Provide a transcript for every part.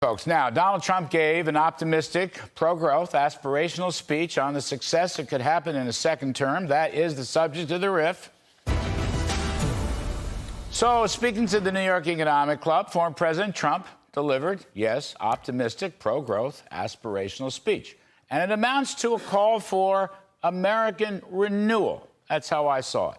Folks, now, Donald Trump gave an optimistic, pro-growth, aspirational speech on the success that could happen in a second term. That is the subject of the riff. So, speaking to the New York Economic Club, former President Trump delivered, yes, optimistic, pro-growth, aspirational speech. And it amounts to a call for American renewal. That's how I saw it.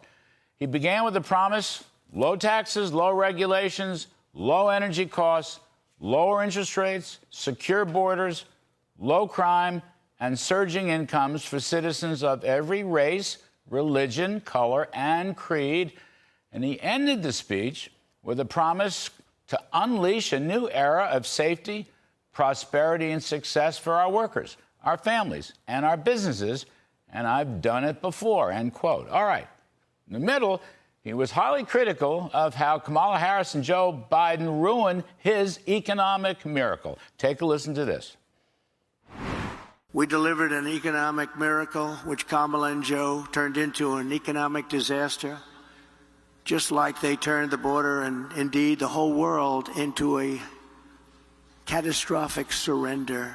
He began with the promise, low taxes, low regulations, low energy costs, lower interest rates, secure borders, low crime, and surging incomes for citizens of every race, religion, color, and creed. And he ended the speech with a promise to unleash a new era of safety, prosperity, and success for our workers, our families, and our businesses. And I've done it before, end quote. All right. In the middle, he was highly critical of how Kamala Harris and Joe Biden ruined his economic miracle. Take a listen to this. We delivered an economic miracle, which Kamala and Joe turned into an economic disaster, just like they turned the border and indeed the whole world into a catastrophic surrender.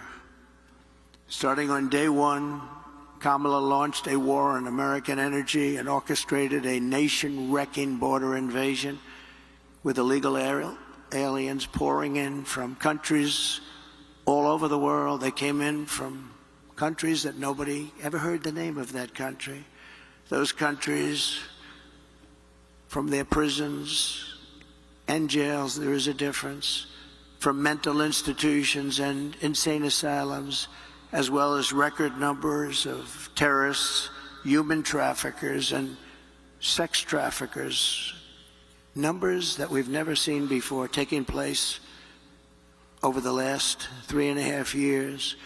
Starting on day one, Kamala launched a war on American energy and orchestrated a nation-wrecking border invasion with illegal aliens pouring in from countries all over the world. They came in from countries that nobody ever heard the name of that country. Those countries, from their prisons and jails, there is a difference, from mental institutions and insane asylums, as well as record numbers of terrorists, human traffickers, and sex traffickers. Numbers that we've never seen before taking place over the last 3.5 years.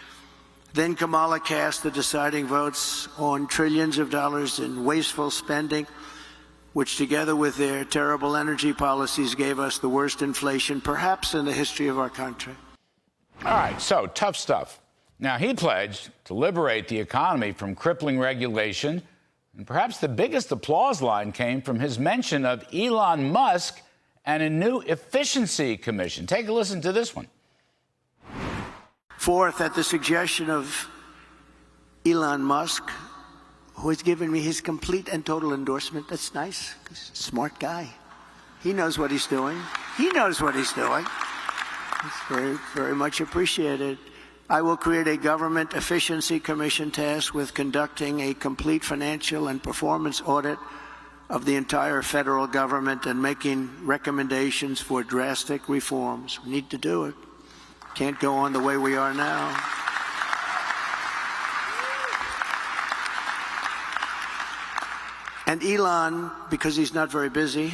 Then Kamala cast the deciding votes on trillions of dollars in wasteful spending, which together with their terrible energy policies gave us the worst inflation perhaps in the history of our country. All right, so tough stuff. Now, he pledged to liberate the economy from crippling regulation, and perhaps the biggest applause line came from his mention of Elon Musk and a new efficiency commission. Take a listen to this one. Fourth, at the suggestion of Elon Musk, who has given me his complete and total endorsement. That's nice. He's a smart guy. He knows what he's doing. He knows what he's doing. It's very, very much appreciated. I will create a government efficiency commission tasked with conducting a complete financial and performance audit of the entire federal government and making recommendations for drastic reforms. We need to do it. Can't go on the way we are now. And Elon, because he's not very busy,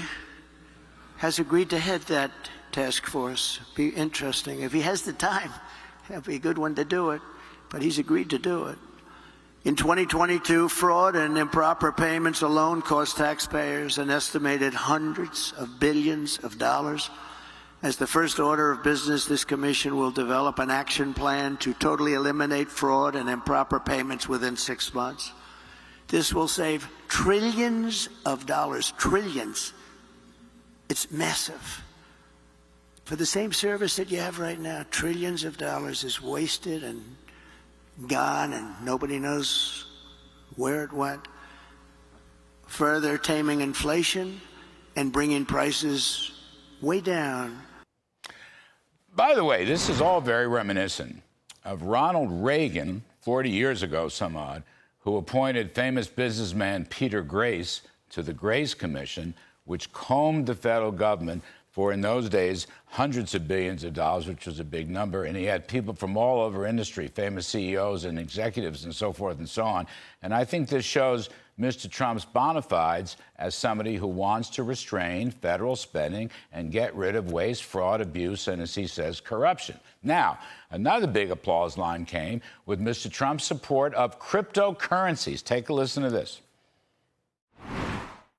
has agreed to head that task force. Be interesting. If he has the time, that'd be a good one to do it, but he's agreed to do it. In 2022, fraud and improper payments alone cost taxpayers an estimated hundreds of billions of dollars. As the first order of business, this commission will develop an action plan to totally eliminate fraud and improper payments within 6 months. This will save trillions of dollars, trillions. It's massive. For the same service that you have right now, trillions of dollars is wasted and gone, and nobody knows where it went. Further taming inflation and bringing prices way down. By the way, this is all very reminiscent of Ronald Reagan, 40 years ago, some odd, who appointed famous businessman Peter Grace to the Grace Commission, which combed the federal government for, in those days, hundreds of billions of dollars, which was a big number. And he had people from all over industry, famous CEOs and executives and so forth and so on. And I think this shows Mr. Trump's bona fides as somebody who wants to restrain federal spending and get rid of waste, fraud, abuse, and, as he says, corruption. Now, another big applause line came with Mr. Trump's support of cryptocurrencies. Take a listen to this.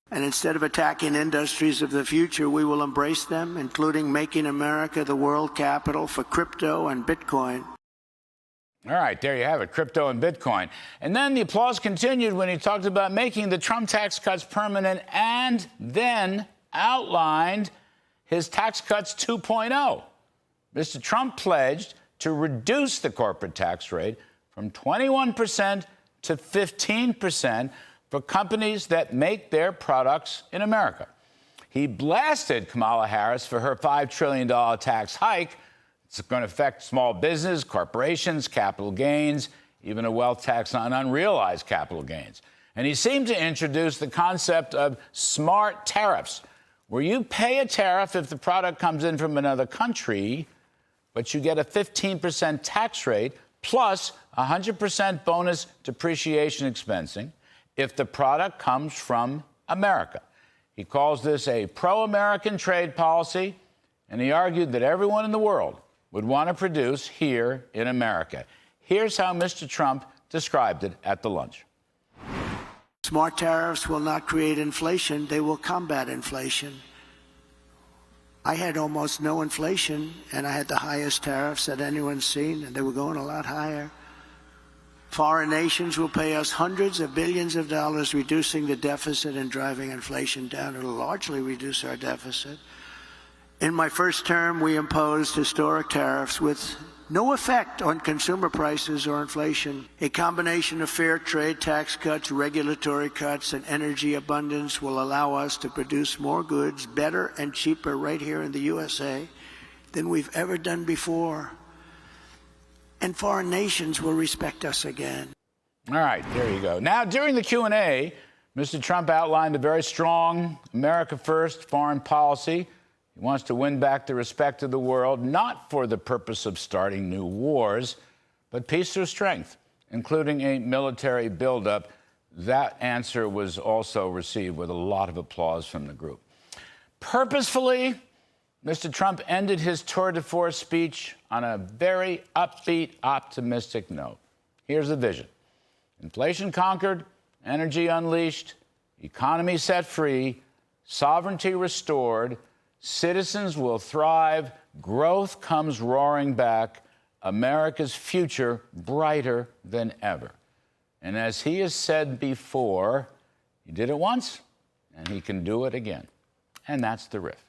And instead of attacking industries of the future, we will embrace them, including making America the world capital for crypto and Bitcoin. All right, there you have it, crypto and Bitcoin. And then the applause continued when he talked about making the Trump tax cuts permanent and then outlined his tax cuts 2.0. Mr. Trump pledged to reduce the corporate tax rate from 21% to 15% for companies that make their products in America. He blasted Kamala Harris for her $5 trillion tax hike. It's going to affect small business, corporations, capital gains, even a wealth tax on unrealized capital gains. And he seemed to introduce the concept of smart tariffs, where you pay a tariff if the product comes in from another country, but you get a 15% tax rate plus 100% bonus depreciation expensing if the product comes from America. He calls this a pro-American trade policy, and he argued that everyone in the world would want to produce here in America. Here's how Mr. Trump described it at the lunch. Smart tariffs will not create inflation. They will combat inflation. I had almost no inflation, and I had the highest tariffs that anyone's seen, and they were going a lot higher. Foreign nations will pay us hundreds of billions of dollars, reducing the deficit and driving inflation down. It'll largely reduce our deficit. In my first term, we imposed historic tariffs with no effect on consumer prices or inflation. A combination of fair trade, tax cuts, regulatory cuts, and energy abundance will allow us to produce more goods better and cheaper right here in the USA than we've ever done before. And foreign nations will respect us again. All right, there you go. Now, during the Q&A, Mr. Trump outlined a very strong America First foreign policy. He wants to win back the respect of the world, not for the purpose of starting new wars, but peace through strength, including a military buildup. That answer was also received with a lot of applause from the group. Purposefully, Mr. Trump ended his tour de force speech on a very upbeat, optimistic note. Here's the vision. Inflation conquered, energy unleashed, economy set free, sovereignty restored, citizens will thrive, growth comes roaring back, America's future brighter than ever. And as he has said before, he did it once, and he can do it again. And that's the riff.